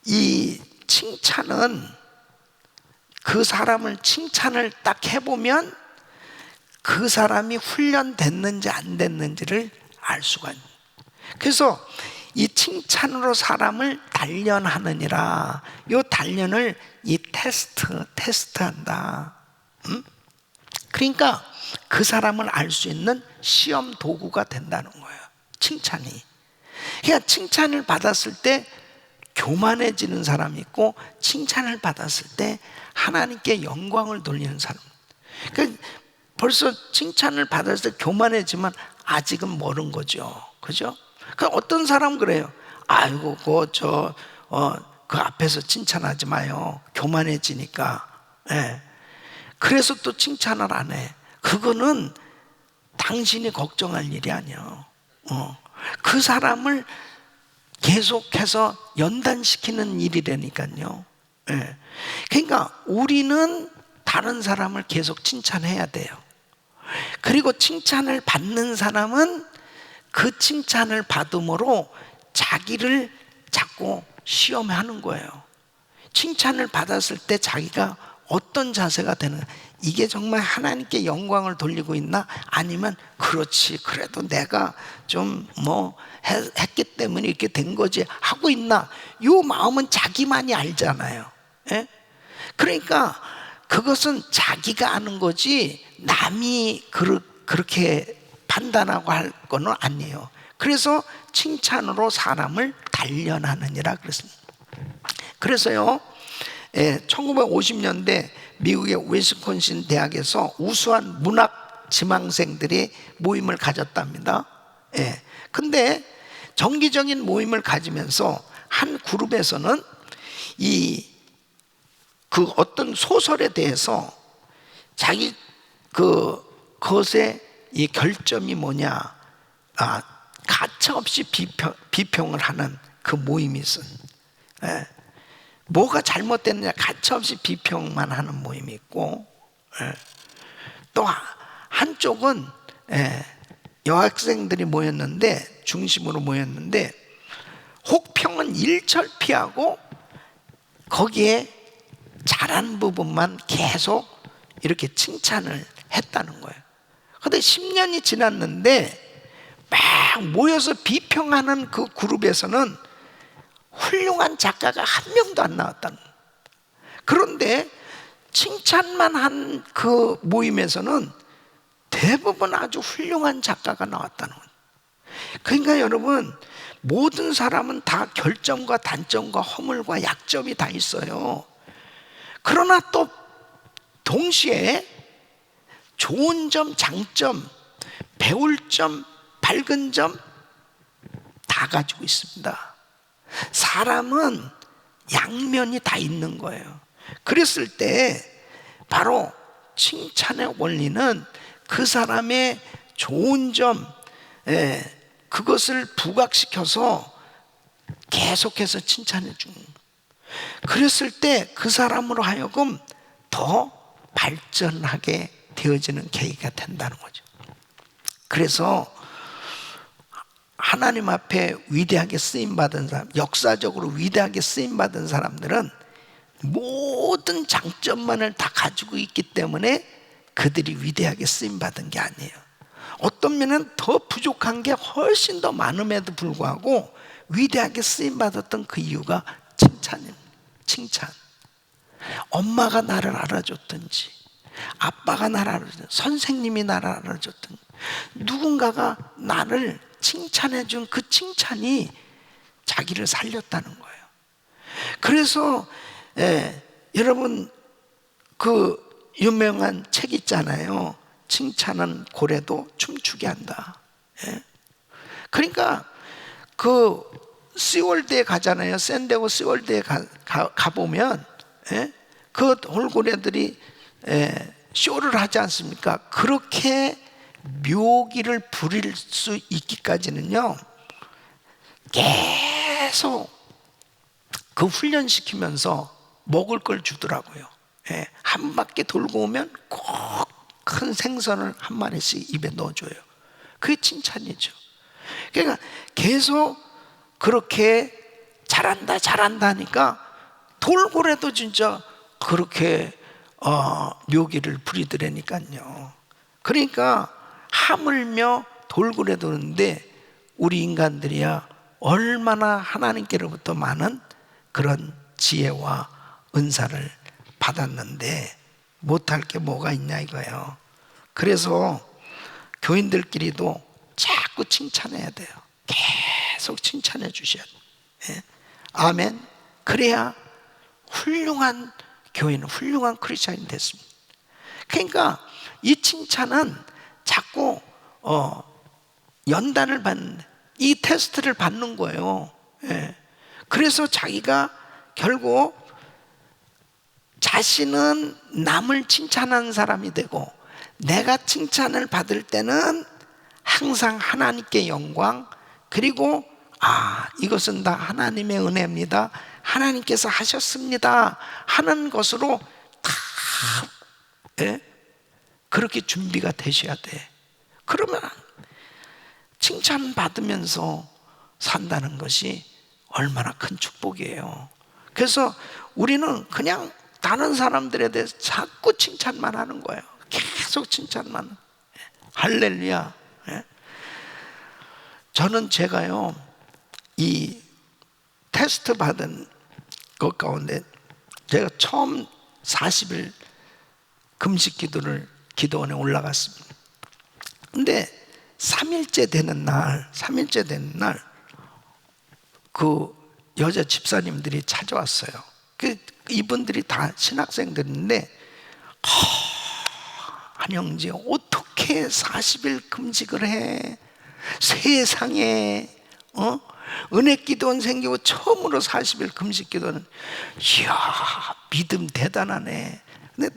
[SPEAKER 1] 이 칭찬은 그 사람을 칭찬을 딱 해보면 그 사람이 훈련됐는지 안 됐는지를 알 수가 있는. 그래서 이 칭찬으로 사람을 단련하느니라. 이 단련을 이 테스트한다. 그러니까 그 사람을 알 수 있는 시험 도구가 된다는 거예요. 칭찬이. 그러니까 칭찬을 받았을 때 교만해지는 사람이 있고, 칭찬을 받았을 때 하나님께 영광을 돌리는 사람. 그러니까 벌써 칭찬을 받았을 때 교만해지면 아직은 모르는 거죠. 그죠? 그 어떤 사람은 그래요. 아이고, 그 앞에서 칭찬하지 마요. 교만해지니까. 그래서 또 칭찬을 안 해. 그거는 당신이 걱정할 일이 아니야. 그 사람을 계속해서 연단시키는 일이라니까요. 예. 그러니까 우리는 다른 사람을 계속 칭찬해야 돼요. 그리고 칭찬을 받는 사람은 그 칭찬을 받음으로 자기를 자꾸 시험하는 거예요. 칭찬을 받았을 때 자기가 어떤 자세가 되는, 이게 정말 하나님께 영광을 돌리고 있나? 아니면 그렇지, 그래도 내가 좀 했기 때문에 이렇게 된 거지 하고 있나? 이 마음은 자기만이 알잖아요. 예? 그러니까 그것은 자기가 아는 거지 남이 그렇게 판단하고 할 거는 아니에요. 그래서 칭찬으로 사람을 단련하느니라 그랬습니다. 그래서요, 1950년대 미국의 위스콘신 대학에서 우수한 문학 지망생들이 모임을 가졌답니다. 근데 정기적인 모임을 가지면서 한 그룹에서는 그 어떤 소설에 대해서 자기 그것의 이 결점이 뭐냐, 가차없이 비평을 하는 그 모임이 있어요. 뭐가 잘못됐느냐 가차없이 비평만 하는 모임이 있고, 또 한쪽은 여학생들이 모였는데, 중심으로 모였는데 혹평은 일철피하고 거기에 잘한 부분만 계속 이렇게 칭찬을 했다는 거예요. 그런데 10년이 지났는데 막 모여서 비평하는 그 그룹에서는 훌륭한 작가가 한 명도 안 나왔다는 거예요. 그런데 칭찬만 한 그 모임에서는 대부분 아주 훌륭한 작가가 나왔다는 거예요. 그러니까 여러분, 모든 사람은 다 결점과 단점과 허물과 약점이 다 있어요. 그러나 또 동시에 좋은 점, 장점, 배울 점, 밝은 점 다 가지고 있습니다. 사람은 양면이 다 있는 거예요. 그랬을 때 바로 칭찬의 원리는 그 사람의 좋은 점, 그것을 부각시켜서 계속해서 칭찬해 주는 거예요. 그랬을 때 그 사람으로 하여금 더 발전하게 되어지는 계기가 된다는 거죠. 그래서 하나님 앞에 위대하게 쓰임받은 사람, 역사적으로 위대하게 쓰임받은 사람들은 모든 장점만을 다 가지고 있기 때문에 그들이 위대하게 쓰임받은 게 아니에요. 어떤 면은 더 부족한 게 훨씬 더 많음에도 불구하고 위대하게 쓰임받았던 그 이유가 칭찬입니다. 칭찬. 엄마가 나를 알아줬든지, 아빠가 나를 알아줬든지, 선생님이 나를 알아줬든지, 누군가가 나를 칭찬해 준 그 칭찬이 자기를 살렸다는 거예요. 그래서 여러분, 그 유명한 책 있잖아요. 칭찬은 고래도 춤추게 한다. 그러니까 그 시월드에 가잖아요. 샌디에고 시월드에 가보면 그 돌고래들이 쇼를 하지 않습니까? 그렇게 묘기를 부릴 수 있기까지는요, 계속 그 훈련시키면서 먹을 걸 주더라고요. 한 바퀴 돌고 오면 꼭 큰 생선을 한 마리씩 입에 넣어줘요. 그게 칭찬이죠. 그러니까 계속 그렇게 잘한다 잘한다 하니까 돌고래도 진짜 그렇게 묘기를 부리더라니까요. 그러니까 하물며 돌고래도 그런데 우리 인간들이야 얼마나 하나님께로부터 많은 그런 지혜와 은사를 받았는데 못할 게 뭐가 있냐 이거예요. 그래서 교인들끼리도 자꾸 칭찬해야 돼요. 계속 칭찬해 주셔야 돼요. 아멘. 그래야 훌륭한 교인은 훌륭한 크리스찬이 됐습니다. 그러니까 이 칭찬은 자꾸 연단을 받는, 이 테스트를 받는 거예요. 그래서 자기가 결국 자신은 남을 칭찬하는 사람이 되고 내가 칭찬을 받을 때는 항상 하나님께 영광, 그리고 이것은 다 하나님의 은혜입니다, 하나님께서 하셨습니다 하는 것으로 다 그렇게 준비가 되셔야 돼. 그러면 칭찬받으면서 산다는 것이 얼마나 큰 축복이에요. 그래서 우리는 그냥 다른 사람들에 대해서 자꾸 칭찬만 하는 거예요. 계속 칭찬만. 할렐루야. 저는 제가요, 이 테스트 받은 것 가운데 제가 처음 40일 금식 기도를 기도원에 올라갔습니다. 근데 3일째 되는 날 그 여자 집사님들이 찾아왔어요. 이분들이 다 신학생들인데, 한영지 어떻게 40일 금식을 해? 세상에 은혜 기도원 생기고 처음으로 40일 금식 기도는, 이야, 믿음 대단하네. 근데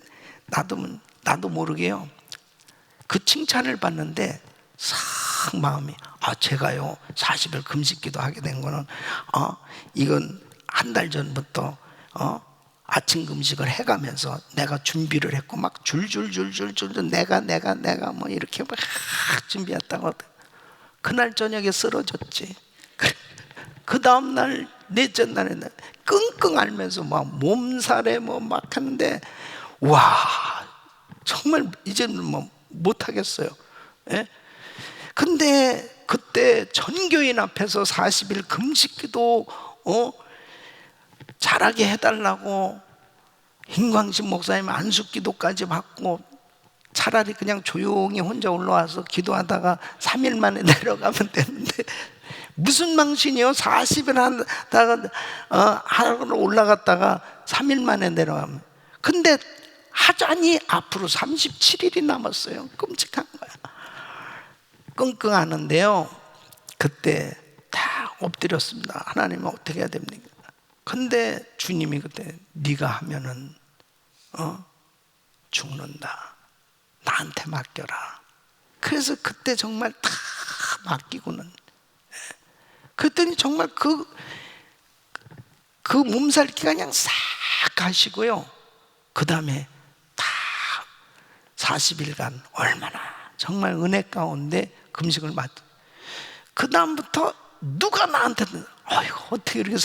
[SPEAKER 1] 나도 모르게요, 그 칭찬을 받는데 싹 마음이, 제가요 40일 금식 기도 하게 된 거는 이건 한 달 전부터 아침 금식을 해가면서 내가 준비를 했고, 막 줄줄줄줄 내가 뭐 이렇게 막 준비했다고. 그날 저녁에 쓰러졌지. 그 다음날 넷째 날에는 끙끙 앓면서 막 몸살에 뭐 막 하는데, 와, 정말 이제는 뭐 못하겠어요. 근데 그때 전교인 앞에서 40일 금식기도 잘하게 해달라고 김광신 목사님 안수기도까지 받고, 차라리 그냥 조용히 혼자 올라와서 기도하다가 3일 만에 내려가면 되는데, 무슨 망신이요? 40일 하다가 하루 올라갔다가 3일 만에 내려가면. 근데 하자니 앞으로 37일이 남았어요. 끔찍한 거야. 끙끙하는데요, 그때 다 엎드렸습니다. 하나님 어떻게 해야 됩니까? 근데 주님이 그때 네가 하면은 죽는다, 나한테 맡겨라. 그래서 그때 정말 다 맡기고는, 그랬더니 정말 그 몸살기가 그냥 싹 가시고요, 그 다음에 다 40일간 얼마나 정말 은혜 가운데 금식을 그 다음부터 누가 나한테 어떻게 이렇게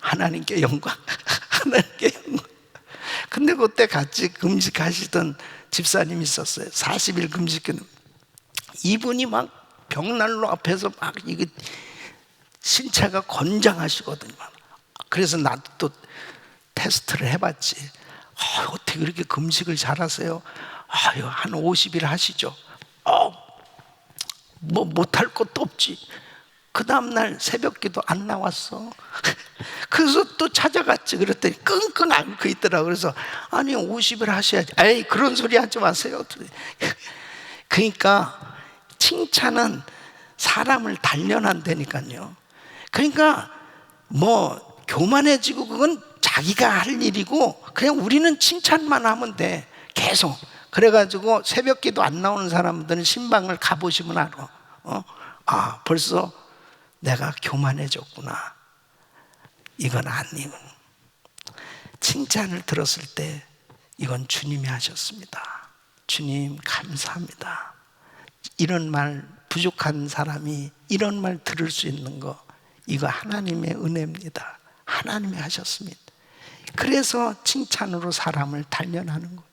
[SPEAKER 1] 하나님께 영광, 하나님께 영광. 근데 그때 같이 금식하시던 집사님이 있었어요. 40일 금식은 이분이 막 벽난로 앞에서 막 이게 신체가 건장하시거든요. 그래서 나도 또 테스트를 해봤지. 어떻게 그렇게 금식을 잘하세요? 한 50일 하시죠. 뭐 못할 것도 없지. 그 다음날 새벽기도 안 나왔어. 그래서 또 찾아갔지. 그랬더니 끙끙 앓고 있더라고. 그래서 아니 50일 하셔야지. 에이, 그런 소리 하지 마세요. 그러니까 칭찬은 사람을 단련한다니까요. 그러니까 뭐 교만해지고 그건 자기가 할 일이고, 그냥 우리는 칭찬만 하면 돼. 계속. 그래가지고 새벽기도 안 나오는 사람들은 신방을 가보시면 알아. 벌써 내가 교만해졌구나. 이건 아니고, 칭찬을 들었을 때 이건 주님이 하셨습니다. 주님 감사합니다. 이런 말, 부족한 사람이 이런 말 들을 수 있는 거, 이거 하나님의 은혜입니다. 하나님이 하셨습니다. 그래서 칭찬으로 사람을 단련하는 거예요.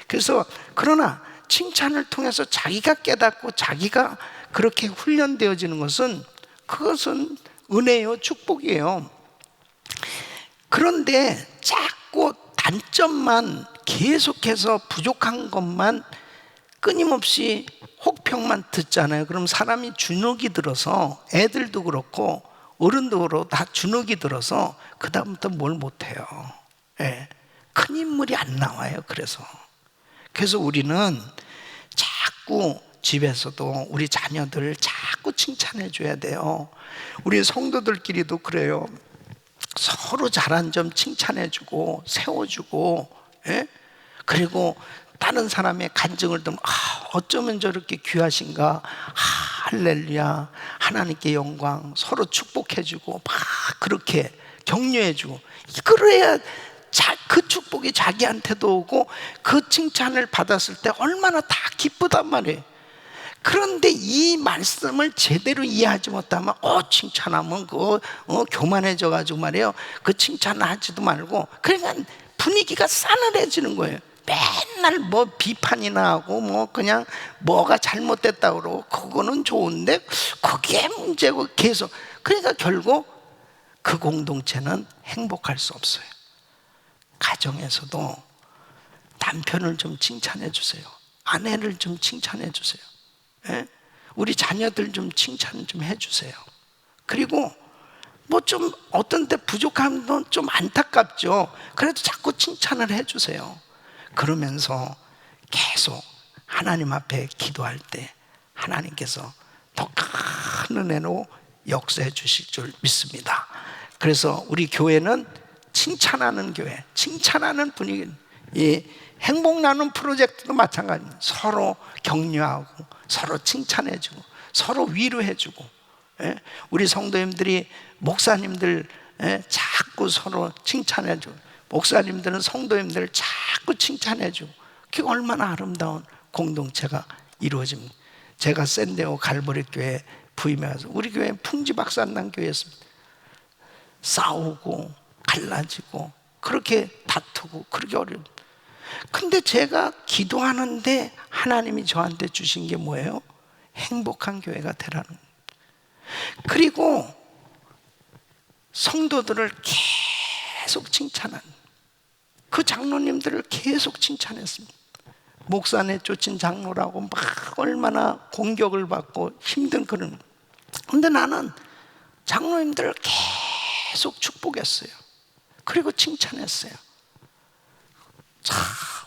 [SPEAKER 1] 그래서 그러나 칭찬을 통해서 자기가 깨닫고 자기가 그렇게 훈련되어지는 것은, 그것은 은혜요, 축복이에요. 그런데 자꾸 단점만 계속해서 부족한 것만 끊임없이 혹평만 듣잖아요. 그럼 사람이 주눅이 들어서, 애들도 그렇고 어른도 그렇고 다 주눅이 들어서 그 다음부터 뭘 못해요. 큰 인물이 안 나와요. 그래서 우리는 자꾸 집에서도 우리 자녀들 자꾸 칭찬해 줘야 돼요. 우리 성도들끼리도 그래요. 서로 잘한 점 칭찬해 주고 세워주고, 그리고 다른 사람의 간증을 들으면 어쩌면 저렇게 귀하신가, 할렐루야, 하나님께 영광, 서로 축복해주고 막 그렇게 격려해주고, 이거를 해야 그 축복이 자기한테도 오고 그 칭찬을 받았을 때 얼마나 다 기쁘단 말이에요. 그런데 이 말씀을 제대로 이해하지 못하면 칭찬하면 교만해져 가지고 말이에요, 그 칭찬을 하지도 말고 그러니까 분위기가 싸늘해지는 거예요. 맨날 뭐 비판이나 하고 그냥 뭐가 잘못됐다고 그러고, 그거는 좋은데 그게 문제고 계속, 그러니까 결국 그 공동체는 행복할 수 없어요. 가정에서도 남편을 좀 칭찬해 주세요. 아내를 좀 칭찬해 주세요. 예? 우리 자녀들 좀 칭찬 좀 해주세요. 그리고 뭐 좀 어떤 때 부족하면 좀 안타깝죠. 그래도 자꾸 칭찬을 해주세요. 그러면서 계속 하나님 앞에 기도할 때 하나님께서 더 큰 은혜로 역사해 주실 줄 믿습니다. 그래서 우리 교회는 칭찬하는 교회, 칭찬하는 분위기, 이 행복 나눔 프로젝트도 마찬가지입니다. 서로 격려하고 서로 칭찬해주고 서로 위로해주고, 우리 성도님들이 목사님들 자꾸 서로 칭찬해주고, 목사님들은 성도님들을 자꾸 칭찬해주고, 그게 얼마나 아름다운 공동체가 이루어집니다. 제가 샌디에고 갈보리 교회 부임해 가서, 우리 교회 풍지박산난 교회였습니다. 싸우고 갈라지고 그렇게 다투고 그렇게 어려운. 근데 제가 기도하는데 하나님이 저한테 주신 게 뭐예요? 행복한 교회가 되라는. 그리고 성도들을 계속 칭찬한, 그 장로님들을 계속 칭찬했습니다. 목사내 쫓은 장로라고 막 얼마나 공격을 받고 힘든 그런. 근데 나는 장로님들을 계속 축복했어요. 그리고 칭찬했어요. 참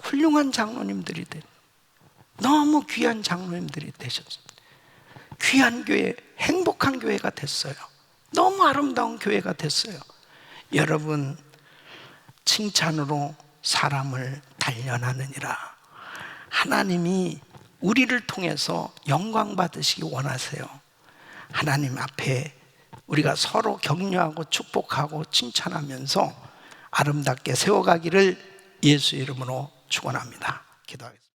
[SPEAKER 1] 훌륭한 장로님들이 너무 귀한 장로님들이 되셨습니다. 귀한 교회, 행복한 교회가 됐어요. 너무 아름다운 교회가 됐어요. 여러분, 칭찬으로 사람을 단련하느니라. 하나님이 우리를 통해서 영광 받으시기 원하세요. 하나님 앞에 우리가 서로 격려하고 축복하고 칭찬하면서 아름답게 세워가기를 예수 이름으로 축원합니다. 기도하겠습니다.